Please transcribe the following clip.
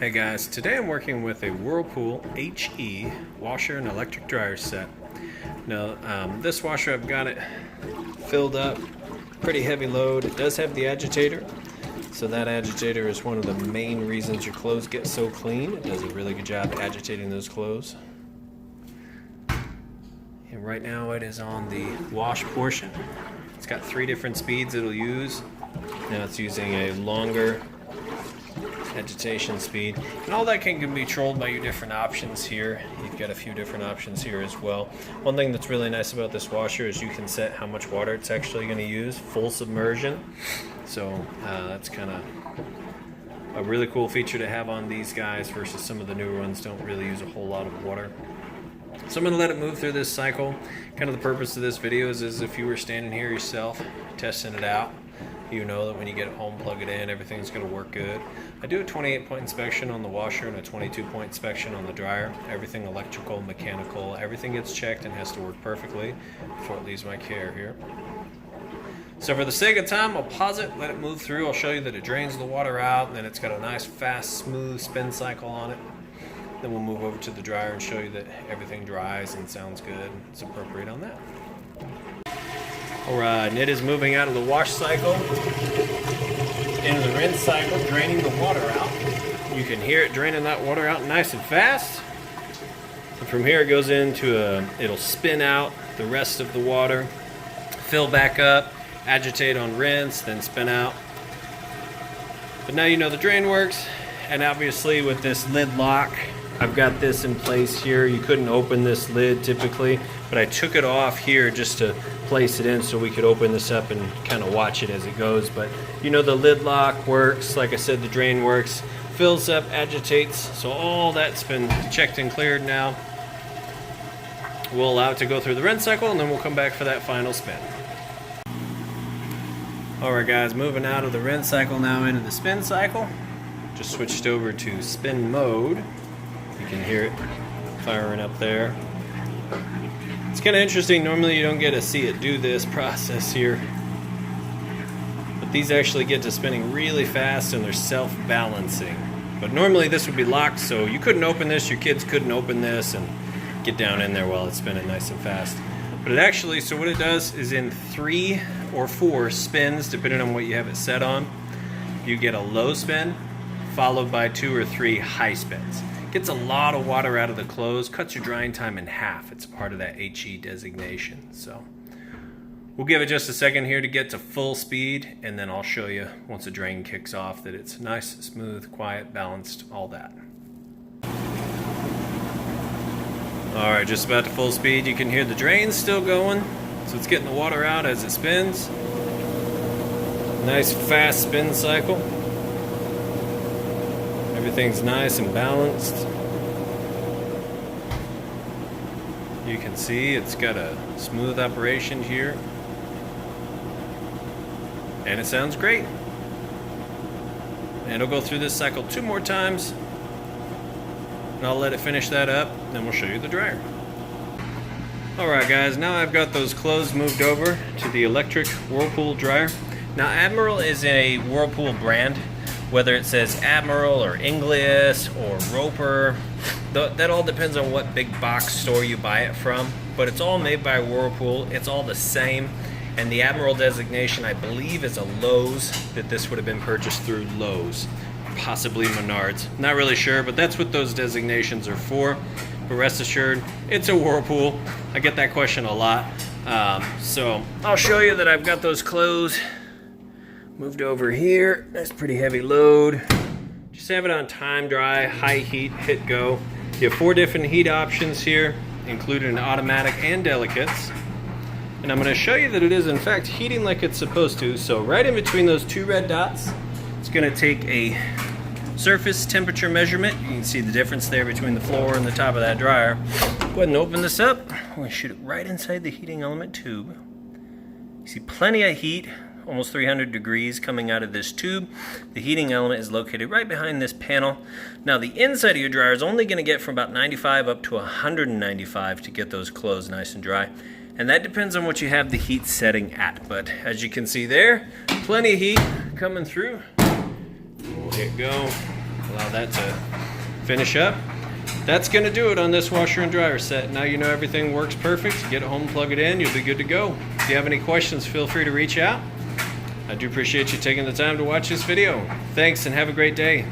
Hey guys, today I'm working with a Whirlpool HE washer and electric dryer set. Now this washer, I've got it filled up, pretty heavy load. It does have the agitator, so that agitator is one of the main reasons your clothes get so clean. It does a really good job agitating those clothes. And right now it is on the wash portion. It's got 3 different speeds it'll use. Now it's using a longer agitation speed, and all that can be controlled by your different options here. You've got a few different options here as well. One thing that's really nice about this washer is you can set how much water it's actually going to use, full submersion. So that's kind of a really cool feature to have on these guys versus some of the newer ones don't really use a whole lot of water. So I'm going to let it move through this cycle. Kind of the purpose of this video is if you were standing here yourself testing it out, you know that when you get it home, plug it in, everything's going to work good. I do a 28-point inspection on the washer and a 22-point inspection on the dryer. Everything electrical, mechanical, everything gets checked and has to work perfectly before it leaves my care here. So for the sake of time, I'll pause it, let it move through. I'll show you that it drains the water out, and then it's got a nice, fast, smooth spin cycle on it. Then we'll move over to the dryer and show you that everything dries and sounds good. It's appropriate on that. Alright, and it is moving out of the wash cycle into the rinse cycle, draining the water out. You can hear it draining that water out nice and fast. And from here it goes into it'll spin out the rest of the water, fill back up, agitate on rinse, then spin out. But now you know the drain works, and obviously with this lid lock, I've got this in place here. You couldn't open this lid typically, but I took it off here just to place it in so we could open this up and kind of watch it as it goes. But you know the lid lock works. Like I said, the drain works, fills up, agitates. So all that's been checked and cleared now. We'll allow it to go through the rinse cycle, and then we'll come back for that final spin. Alright guys, moving out of the rinse cycle now into the spin cycle. Just switched over to spin mode. You can hear it firing up there. It's kind of interesting. Normally you don't get to see it do this process here, but these actually get to spinning really fast and they're self-balancing. But normally this would be locked, so you couldn't open this, your kids couldn't open this and get down in there while it's spinning nice and fast. But it actually, so what it does is in 3 or 4 spins, depending on what you have it set on, you get a low spin followed by 2 or 3 high spins. Gets a lot of water out of the clothes, cuts your drying time in half. It's part of that HE designation. So we'll give it just a second here to get to full speed, and then I'll show you once the drain kicks off that it's nice, smooth, quiet, balanced, all that. Alright, just about to full speed. You can hear the drain still going, so it's getting the water out as it spins. Nice fast spin cycle. Everything's nice and balanced. You can see it's got a smooth operation here. And it sounds great. And it'll go through this cycle 2 more times. And I'll let it finish that up, then we'll show you the dryer. Alright guys, now I've got those clothes moved over to the electric Whirlpool dryer. Now Admiral is a Whirlpool brand. Whether it says Admiral or Inglis or Roper, that all depends on what big box store you buy it from. But it's all made by Whirlpool. It's all the same. And the Admiral designation, I believe, is a Lowe's, that this would have been purchased through Lowe's, possibly Menards. Not really sure, but that's what those designations are for. But rest assured, it's a Whirlpool. I get that question a lot. So I'll show you that I've got those clothes moved over here. That's pretty heavy load. Just have it on time dry, high heat, hit go. You have 4 different heat options here, including automatic and delicates. And I'm going to show you that it is in fact heating like it's supposed to. So right in between those 2 red dots, it's going to take a surface temperature measurement. You can see the difference there between the floor and the top of that dryer. Go ahead and open this up. I'm going to shoot it right inside the heating element tube. You see plenty of heat. Almost 300 degrees coming out of this tube. The heating element is located right behind this panel. Now the inside of your dryer is only going to get from about 95 up to 195 to get those clothes nice and dry. And that depends on what you have the heat setting at. But as you can see there, plenty of heat coming through. We'll hit go. Allow that to finish up. That's going to do it on this washer and dryer set. Now you know everything works perfect. Get it home, plug it in, you'll be good to go. If you have any questions, feel free to reach out. I do appreciate you taking the time to watch this video. Thanks and have a great day.